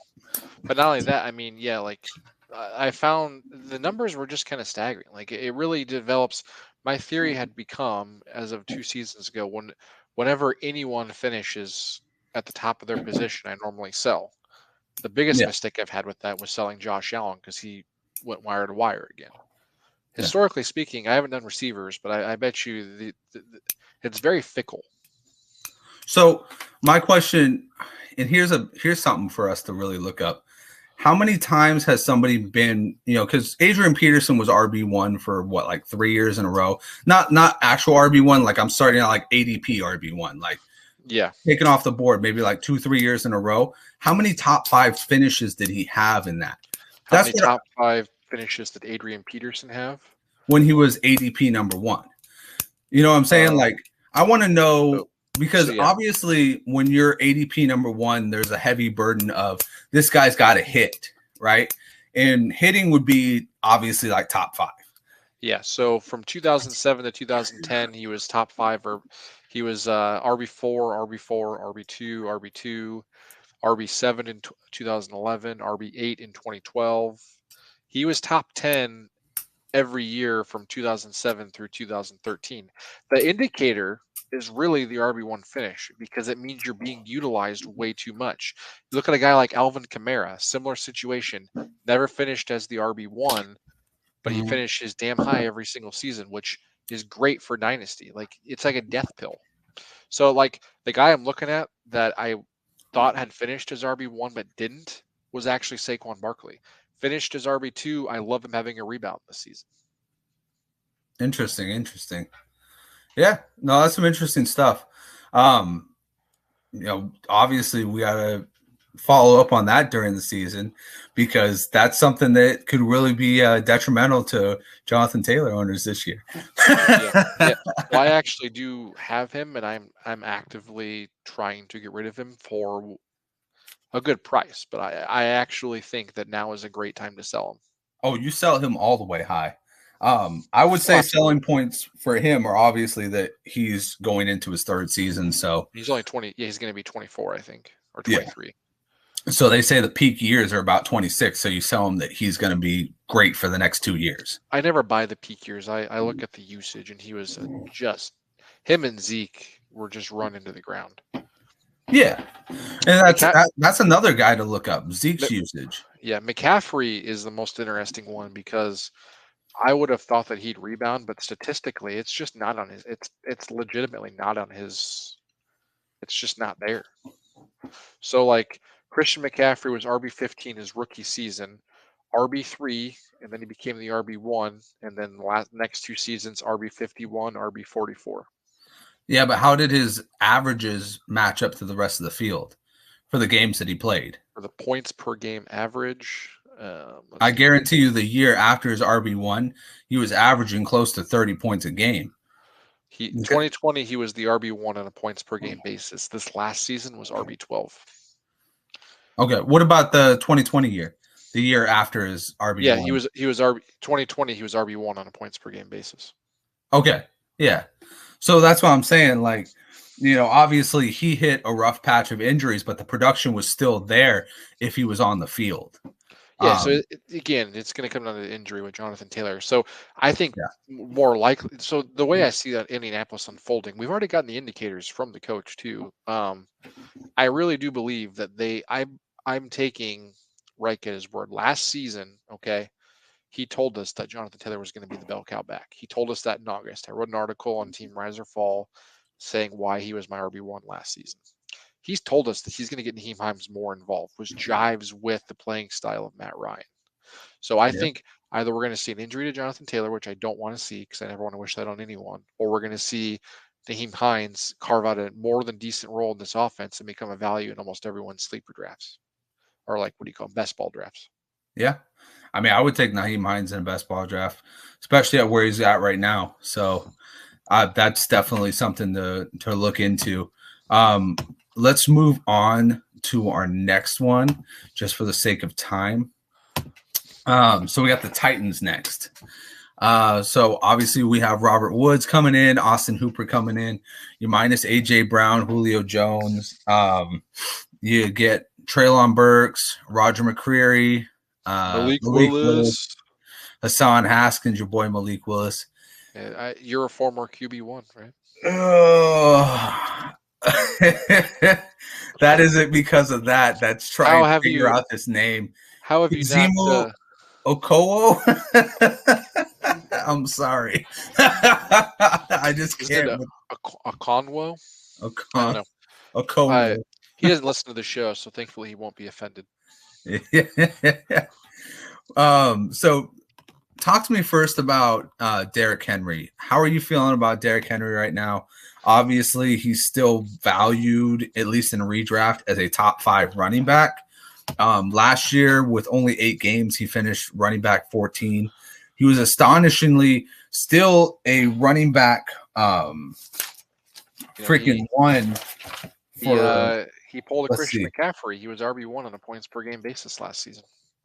But not only that, I mean, I found the numbers were just kind of staggering. Like, it really develops. My theory had become, as of 2 seasons ago, whenever anyone finishes at the top of their position, I normally sell. The biggest mistake I've had with that was selling Josh Allen because he went wire to wire again. Historically speaking, I haven't done receivers, but I bet you it's very fickle. So my question, and here's something for us to really look up. How many times has somebody been, because Adrian Peterson was RB1 for like 3 years in a row, not actual RB1. Like, I'm starting out like ADP RB1. Like, Yeah. taken off the board maybe like 2-3 years in a row. How many top 5 finishes did he have in that? How That's many what top 5 finishes did Adrian Peterson have? when he was ADP number 1. You know what I'm saying? Um, Like, I want to know so, because yeah. obviously when you're ADP number 1, there's a heavy burden of this guy's got to hit, right? And hitting would be obviously like top 5. Yeah. So from 2007 to 2010, he was top 5, or he was RB4, RB4, RB2, RB2, RB7 in 2011, RB8 in 2012. He was top 10 every year from 2007 through 2013. The indicator is really the RB1 finish because it means you're being utilized way too much. You look at a guy like Alvin Kamara, similar situation, never finished as the RB1, but he Mhm. finished his damn high every single season, which is great for dynasty. Like it's like a death pill. So like the guy I'm looking at that I thought had finished as RB1 but didn't was actually Saquon Barkley. Finished as RB2. I love him having a rebound this season. Interesting. Yeah, no, that's some interesting stuff. Um, obviously we got to follow up on that during the season because that's something that could really be detrimental to Jonathan Taylor owners this year. Yeah, yeah. Well, I actually do have him, and I'm actively trying to get rid of him for a good price. But I actually think that now is a great time to sell him. Oh, you sell him all the way high. I would Oh, say selling absolutely. points for him are obviously that he's going into his 3rd season. So He's only 20. Yeah, he's going to be 24, I think, or yeah. 23. So they say the peak years are about 26. So you sell him that he's going to be great for the next 2 years. I never buy the peak years. I look at the usage, and he was just him and Zeke were just run into the ground. Yeah, and that's another guy to look up. Zeke's usage. Yeah, McCaffrey is the most interesting one because I would have thought that he'd rebound, but statistically, it's just not on his. It's legitimately not on his. It's just not there. So like Christian McCaffrey was RB15 his rookie season, RB3, and then he became the RB1, and then the next 2 seasons RB51, RB44. Yeah, but how did his averages match up to the rest of the field for the games that he played? For the points per game average, I let's look. guarantee you the year after his RB1, he was averaging close to 30 points a game. He 2020 he was the RB1 on a points per game basis. This last season was RB12. Okay, what about the 2020 year? The year after his Yeah, RB1? he was RB 2020 he was RB1 on a points per game basis. Okay, yeah. So that's what I'm saying. Like, obviously he hit a rough patch of injuries, but the production was still there if he was on the field. Yeah, so again, it's going to come down to injury with Jonathan Taylor. So I think more likely. So the way I see that Indianapolis unfolding, we've already gotten the indicators from the coach too. I really do believe that I'm taking Reich at his word. Last season, okay, he told us that Jonathan Taylor was going to be the bell cow back. He told us that in August. I wrote an article on Team Rise or Fall saying why he was my RB1 last season. He's told us that he's going to get Naheem Hines more involved, which jives with the playing style of Matt Ryan. So I think either we're going to see an injury to Jonathan Taylor, which I don't want to see because I never want to wish that on anyone, or we're going to see Naheem Hines carve out a more than decent role in this offense and become a value in almost everyone's sleeper drafts, or like what do you call them, best ball drafts. Yeah. I mean, I would take Naheem Hines in a best ball draft, especially at where he's at right now. So that's definitely something to look into. Let's move on to our next one, just for the sake of time. So we got the Titans next. So obviously we have Robert Woods coming in, Austin Hooper coming in. You minus AJ Brown, Julio Jones. You get Treylon Burks, Roger McCreary, Malik Malik Willis, Willis. Hassan Haskins, your boy Malik Willis. You're a former QB1, right? Oh. That isn't because of that. That's trying to figure out this name. How have you not? Zimu Okowo? I'm sorry. I just Isn't can't. it a Conwo? I don't know. Okowo. He doesn't listen to the show, so thankfully he won't be offended. So talk to me first about Derrick Henry. How are you feeling about Derrick Henry right now? Obviously, he's still valued, at least in redraft, as a top 5 running back. Last year, with only 8 games, he finished running back 14. He was astonishingly still a running back freaking one for, he pulled a let's Christian see. McCaffrey. He was RB1 on a points per game basis last season.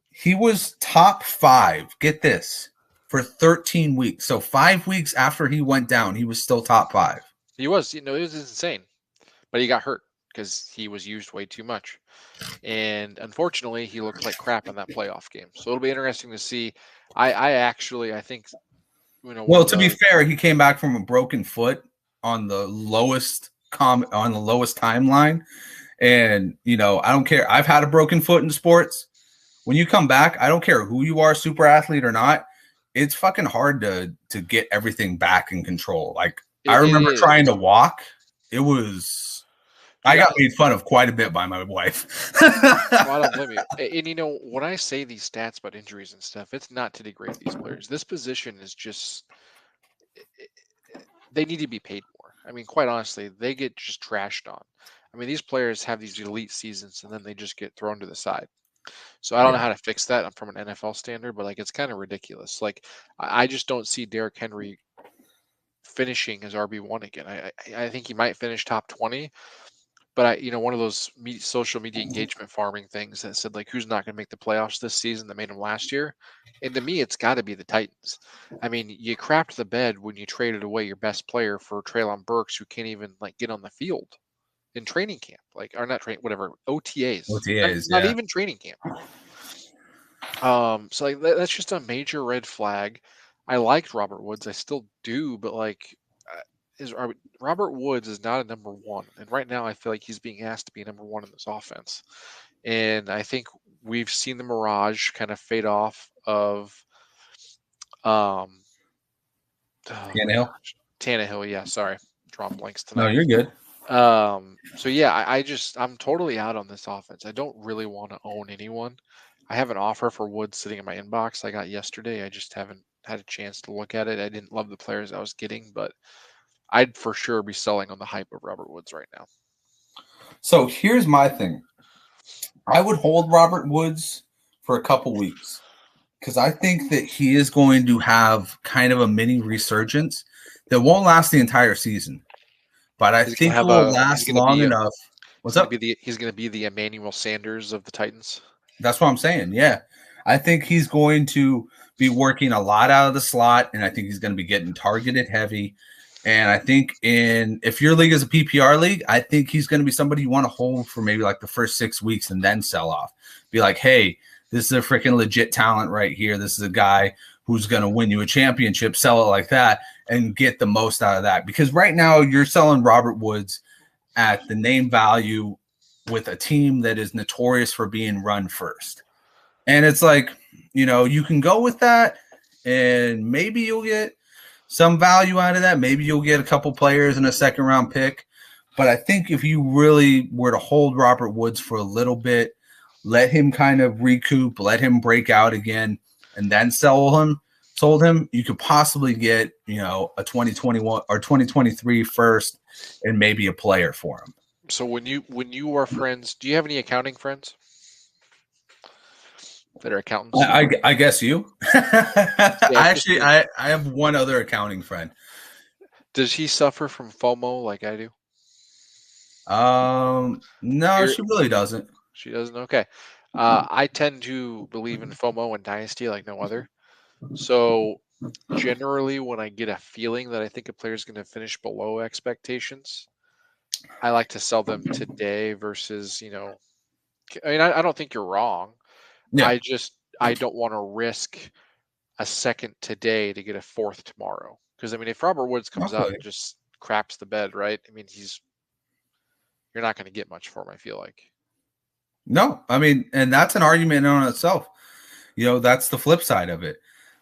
He was top 5. Get this, for 13 weeks. So 5 weeks after he went down, he was still top 5. He was, it was insane, but he got hurt because he was used way too much. And unfortunately, he looked like crap in that playoff game. So it'll be interesting to see. I think, well, to be fair, he came back from a broken foot on the lowest timeline. And, I don't care. I've had a broken foot in sports. When you come back, I don't care who you are, super athlete or not. It's fucking hard to get everything back in control. Like, I remember trying to walk. It was, I got made fun of quite a bit by my wife. Well, I don't blame you. And when I say these stats about injuries and stuff, it's not to degrade these players. This position is just, they need to be paid more. I mean, quite honestly, they get just trashed on. I mean, these players have these elite seasons and then they just get thrown to the side. So I don't know how to fix that from an NFL standard, but it's kind of ridiculous. Like, I just don't see Derrick Henry finishing as RB1 again. I think he might finish top 20, but one of those social media engagement farming things that said, like, who's not going to make the playoffs this season that made them last year? And to me, it's got to be the Titans. I mean, you crapped the bed when you traded away your best player for Treylon Burks, who can't even get on the field in training camp, or not training, whatever, OTAs. Not even training camp. So that's just a major red flag. I liked Robert Woods, I still do, but Robert Woods is not a number 1, and right now I feel like he's being asked to be number 1 in this offense. And I think we've seen the mirage kind of fade off of Tannehill. Yeah, sorry, drawing blanks tonight. No, you're good. So yeah, I'm totally out on this offense. I don't really want to own anyone. I have an offer for Woods sitting in my inbox I got yesterday. I just haven't had a chance to look at it. I didn't love the players I was getting, but I'd for sure be selling on the hype of Robert Woods right now. So here's my thing. I would hold Robert Woods for a couple weeks because I think that he is going to have kind of a mini resurgence that won't last the entire season. But I think it will last long enough. What's up? He's going to be the Emmanuel Sanders of the Titans. That's what I'm saying. Yeah. I think he's going to be working a lot out of the slot, and I think he's going to be getting targeted heavy. And I think if your league is a PPR league, I think he's going to be somebody you want to hold for maybe the first 6 weeks and then sell off. Be like, hey, this is a freaking legit talent right here. This is a guy who's going to win you a championship. Sell it like that and get the most out of that. Because right now you're selling Robert Woods at the name value with a team that is notorious for being run first. And it's like, you can go with that and maybe you'll get some value out of that. Maybe you'll get a couple players in a second round pick. But I think if you really were to hold Robert Woods for a little bit, let him kind of recoup, let him break out again, and then sold him, you could possibly get, a 2021 or 2023 first and maybe a player for him. So when you are friends, do you have any accounting friends that are accountants? I guess you. I have one other accounting friend. Does he suffer from FOMO like I do? No, she really doesn't. She doesn't? Okay. I tend to believe in FOMO and Dynasty like no other. So generally when I get a feeling that I think a player is going to finish below expectations, I like to sell them today versus, I don't think you're wrong. Yeah. I don't want to risk a second today to get a fourth tomorrow. Because, if Robert Woods comes out and just craps the bed, right? You're not going to get much for him, I feel like. No, and that's an argument in itself. That's the flip side of it.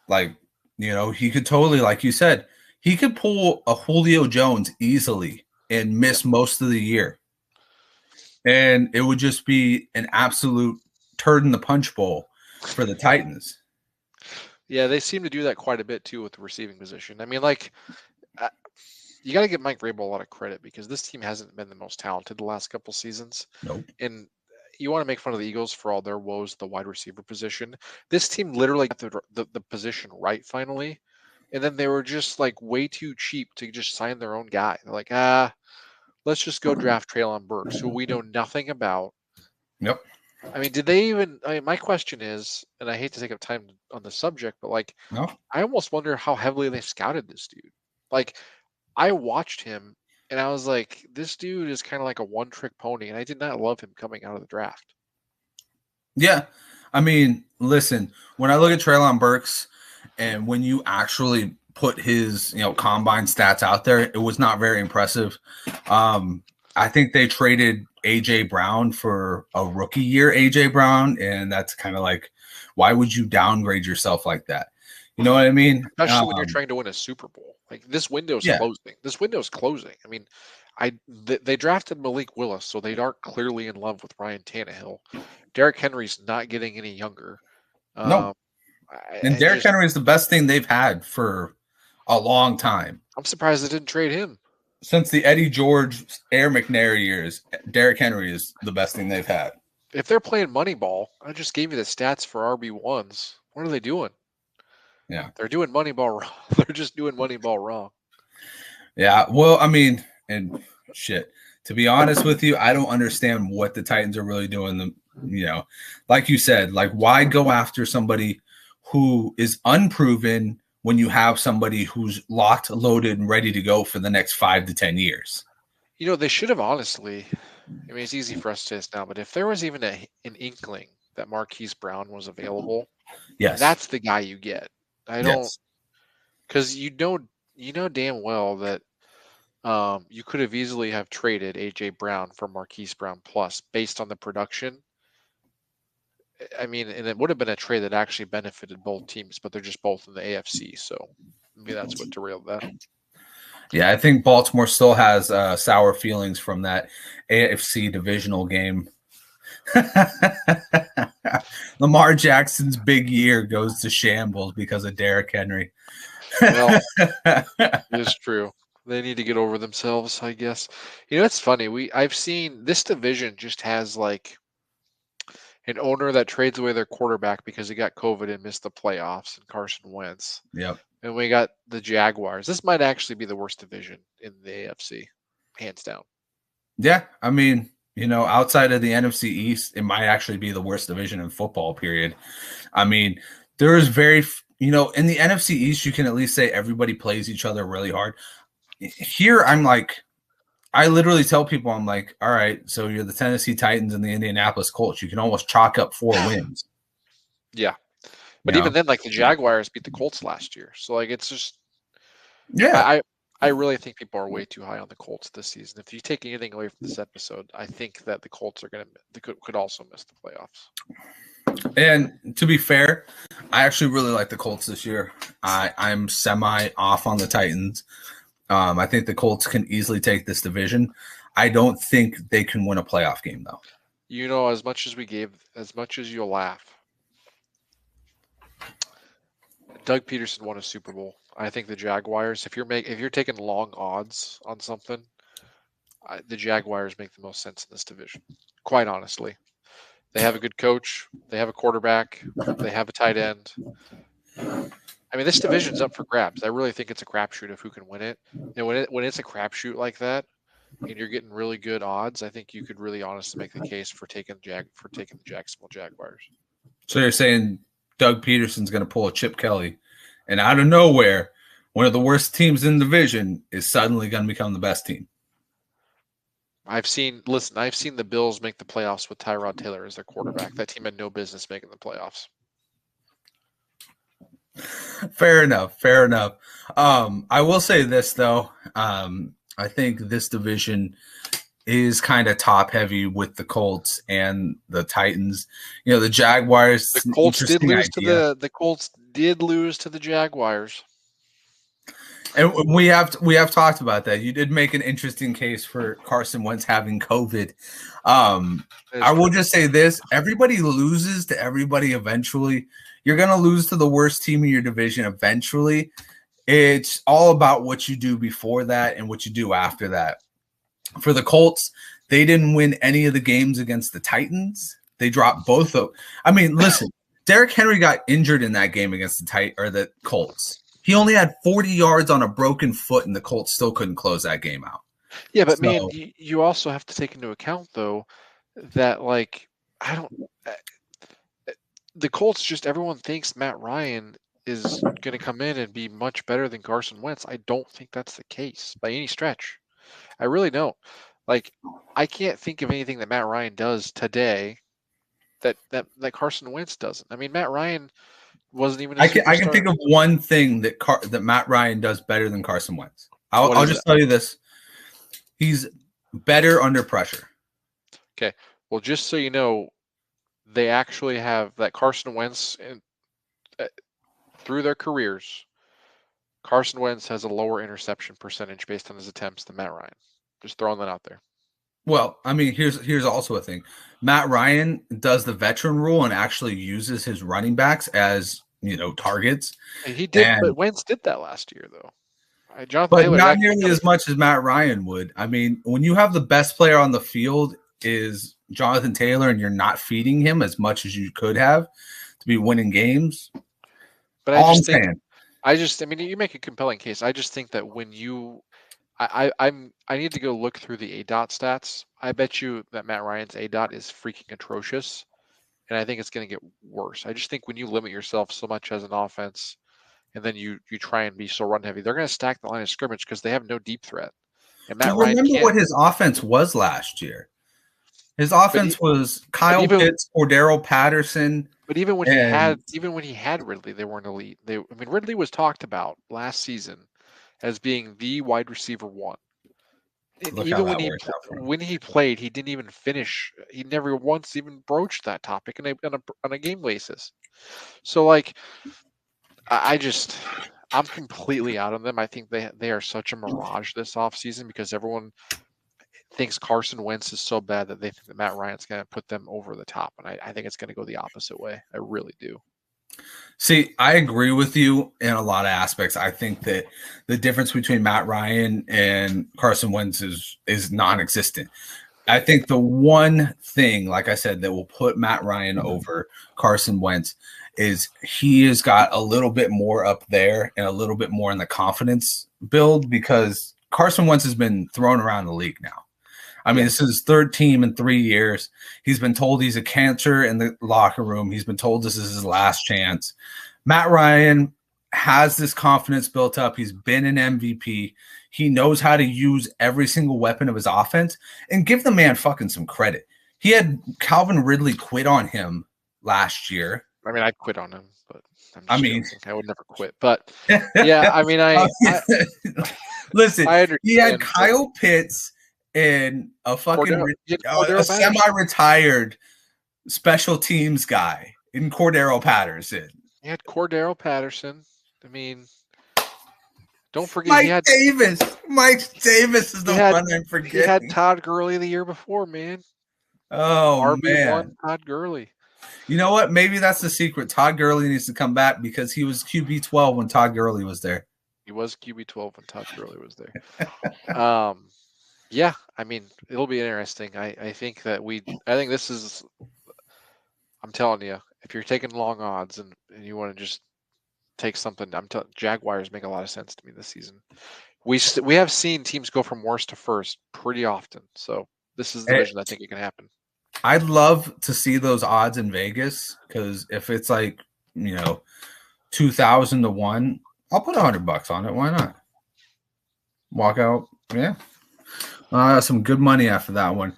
He could totally, like you said, he could pull a Julio Jones easily and miss most of the year. And it would just be an absolute turd in the punch bowl for the Titans. Yeah, they seem to do that quite a bit too with the receiving position. you got to give Mike Vrabel a lot of credit because this team hasn't been the most talented the last couple seasons. Nope. And you want to make fun of the Eagles for all their woes, the wide receiver position. This team literally got the position right finally. And then they were just like way too cheap to just sign their own guy. They're like, let's just go draft Treylon Burks, who we know nothing about. Yep. I mean, did they even? I mean, my question is, and I hate to take up time on the subject, but like, No. I almost wonder how heavily they scouted this dude. Like, I watched him and I was like, this dude is kind of like a one-trick pony, and I did not love him coming out of the draft. Yeah. I mean, listen, when I look at Treylon Burks and when you actually put his, combine stats out there, it was not very impressive. I think they traded AJ Brown for a rookie year AJ Brown, and that's kind of like, why would you downgrade yourself like that? You know what I mean? Especially when you're trying to win a Super Bowl. Like, this window's closing. This window's closing. I mean, they drafted Malik Willis, so they aren't clearly in love with Ryan Tannehill. Derrick Henry's not getting any younger. No. And Derrick Henry is the best thing they've had for a long time. I'm surprised they didn't trade him. Since the Eddie George, Air McNary years, Derrick Henry is the best thing they've had. If they're playing Moneyball, I just gave you the stats for RB1s. What are they doing? Yeah. They're doing Moneyball wrong. They're just doing Moneyball wrong. Yeah. Well, I mean, and shit, to be honest with you, I don't understand what the Titans are really doing. Like you said, like, why go after somebody who is unproven when you have somebody who's locked, loaded, and ready to go for the next 5 to 10 years? They should have honestly. I mean, it's easy for us to say this now, but if there was even an inkling that Marquise Brown was available, yes, that's the guy you get. I don't, because you know damn well that you could have easily have traded AJ Brown for Marquise Brown plus based on the production. I mean, and it would have been a trade that actually benefited both teams, but they're just both in the AFC, so maybe that's what derailed that. Yeah, I think Baltimore still has sour feelings from that AFC divisional game. Lamar Jackson's big year goes to shambles because of Derrick Henry. Well, it's true. They need to get over themselves, I guess. It's funny. I've seen this division just has like an owner that trades away their quarterback because he got COVID and missed the playoffs, and Carson Wentz. Yep. And we got the Jaguars. This might actually be the worst division in the AFC, hands down. Yeah, I mean, outside of the NFC East, it might actually be the worst division in football, period. I mean, there is in the NFC East, you can at least say everybody plays each other really hard. Here, I literally tell people, I'm like, all right, so you're the Tennessee Titans and the Indianapolis Colts. You can almost chalk up 4 wins. Yeah. But even then, like, the Jaguars beat the Colts last year. So, like, it's just – yeah. I really think people are way too high on the Colts this season. If you take anything away from this episode, I think that the Colts are could also miss the playoffs. And to be fair, I actually really like the Colts this year. I'm semi off on the Titans. I think the Colts can easily take this division. I don't think they can win a playoff game, though. As much as you'll laugh, Doug Peterson won a Super Bowl. I think the Jaguars, if you're taking long odds on something, the Jaguars make the most sense in this division. Quite honestly, they have a good coach, they have a quarterback, they have a tight end. I mean, this division's up for grabs. I really think it's a crapshoot of who can win it. And when it's a crapshoot like that, and you're getting really good odds, I think you could really honestly make the case for taking the Jacksonville Jaguars. So you're saying Doug Peterson's going to pull a Chip Kelly, and out of nowhere, one of the worst teams in the division is suddenly going to become the best team. I've seen the Bills make the playoffs with Tyrod Taylor as their quarterback. That team had no business making the playoffs. Fair enough. I will say this, though. I think this division is kind of top heavy with the Colts and the Titans. The Jaguars. The Colts did lose to the Jaguars. And we have talked about that. You did make an interesting case for Carson Wentz having COVID. I will just say this: everybody loses to everybody eventually. You're going to lose to the worst team in your division eventually. It's all about what you do before that and what you do after that. For the Colts, they didn't win any of the games against the Titans. They dropped both of. I mean, listen, Derrick Henry got injured in that game against the Colts. He only had 40 yards on a broken foot, and the Colts still couldn't close that game out. Yeah, but man, you also have to take into account though that like the Colts just everyone thinks Matt Ryan is going to come in and be much better than Carson Wentz. I don't think that's the case by any stretch. I really don't. Like, I can't think of anything that Matt Ryan does today that Carson Wentz doesn't. I mean, Matt Ryan wasn't even a superstar. I can think of one thing that Matt Ryan does better than Carson Wentz. I'll just tell you this. He's better under pressure. Okay. Well, just so you know, they actually have that Carson Wentz through their careers. Carson Wentz has a lower interception percentage based on his attempts than Matt Ryan. Just throwing that out there. Well, I mean, here's also a thing. Matt Ryan does the veteran rule and actually uses his running backs as, targets. And he did, but Wentz did that last year, though. Jonathan Taylor, not nearly as much as Matt Ryan would. I mean, when you have the best player on the field is Jonathan Taylor and you're not feeding him as much as you could have to be winning games. But I mean, you make a compelling case. I just think that when I need to go look through the ADOT stats. I bet you that Matt Ryan's ADOT is freaking atrocious, and I think it's going to get worse. I just think when you limit yourself so much as an offense, and then you try and be so run heavy, they're going to stack the line of scrimmage because they have no deep threat. And Matt Ryan remember what his offense was last year. His offense was Kyle Pitts, Cordero Patterson. But even when he had Ridley, they weren't elite. Ridley was talked about last season as being the wide receiver one. Even when he played, he didn't even finish. He never once even broached that topic on a game basis. So like, I'm completely out on them. I think they are such a mirage this offseason because everyone thinks Carson Wentz is so bad that they think that Matt Ryan's going to put them over the top. And I think it's going to go the opposite way. I really do. See, I agree with you in a lot of aspects. I think that the difference between Matt Ryan and Carson Wentz is non-existent. I think the one thing, like I said, that will put Matt Ryan over Carson Wentz is he has got a little bit more up there and a little bit more in the confidence build because Carson Wentz has been thrown around the league now. I mean, this is his third team in 3 years. He's been told he's a cancer in the locker room. He's been told this is his last chance. Matt Ryan has this confidence built up. He's been an MVP. He knows how to use every single weapon of his offense. And give the man fucking some credit. He had Calvin Ridley quit on him last year. I mean, I'd quit on him, but I would never quit. But yeah, I mean, listen, he had Kyle Pitts and a fucking a semi-retired special teams guy in Cordero Patterson. He had Cordero Patterson. I mean, don't forget Mike Davis. Mike Davis is the one I'm forgetting. He had Todd Gurley the year before, man. Oh, man. Todd Gurley. You know what? Maybe that's the secret. Todd Gurley needs to come back because he was QB12 when Todd Gurley was there. He was QB12 when Todd Gurley was there. Yeah, I mean, it'll be interesting. I think this is, I'm telling you, if you're taking long odds and you want to just take something, Jaguars make a lot of sense to me this season. We have seen teams go from worst to first pretty often. So this is the division I think it can happen. I'd love to see those odds in Vegas because if it's like, 2,000 to 1, I'll put $100 on it. Why not? Walk out. Yeah. Some good money after that one.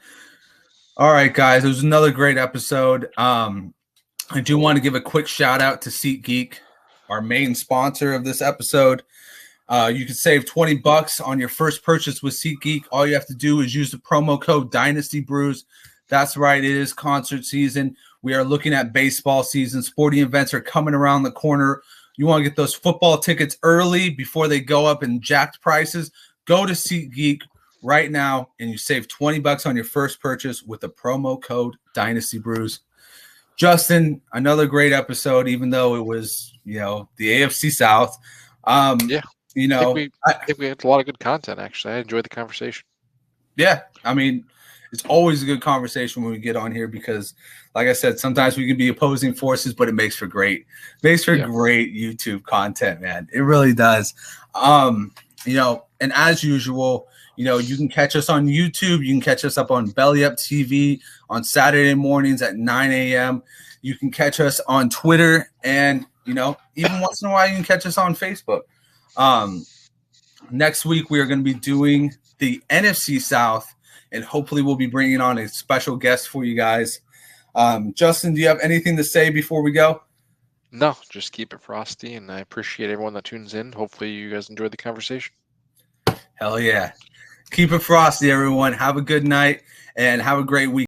All right, guys. It was another great episode. I do want to give a quick shout out to SeatGeek, our main sponsor of this episode. You can save $20 on your first purchase with SeatGeek. All you have to do is use the promo code Dynasty Brews. That's right. It is concert season. We are looking at baseball season. Sporting events are coming around the corner. You want to get those football tickets early before they go up in jacked prices? Go to SeatGeek right now, and you save $20 on your first purchase with the promo code Dynasty Brews. Justin, another great episode, even though it was, the AFC South. Yeah. You I think know, we I think we had a lot of good content. Actually, I enjoyed the conversation. yeah, I mean, it's always a good conversation when we get on here because, like I said, sometimes we can be opposing forces, but it makes for Yeah. great YouTube content, man. It really does. You know, and as usual, you know, you can catch us on YouTube. You can catch us up on Belly Up TV on Saturday mornings at 9 a.m. You can catch us on Twitter, and you know, even once in a while, you can catch us on Facebook. Um, Next week, we are going to be doing the NFC South, and hopefully, we'll be bringing on a special guest for you guys. Justin, do you have anything to say before we go? No, just keep it frosty, and I appreciate everyone that tunes in. Hopefully, you guys enjoyed the conversation. Hell yeah. Keep it frosty, everyone. Have a good night and have a great week.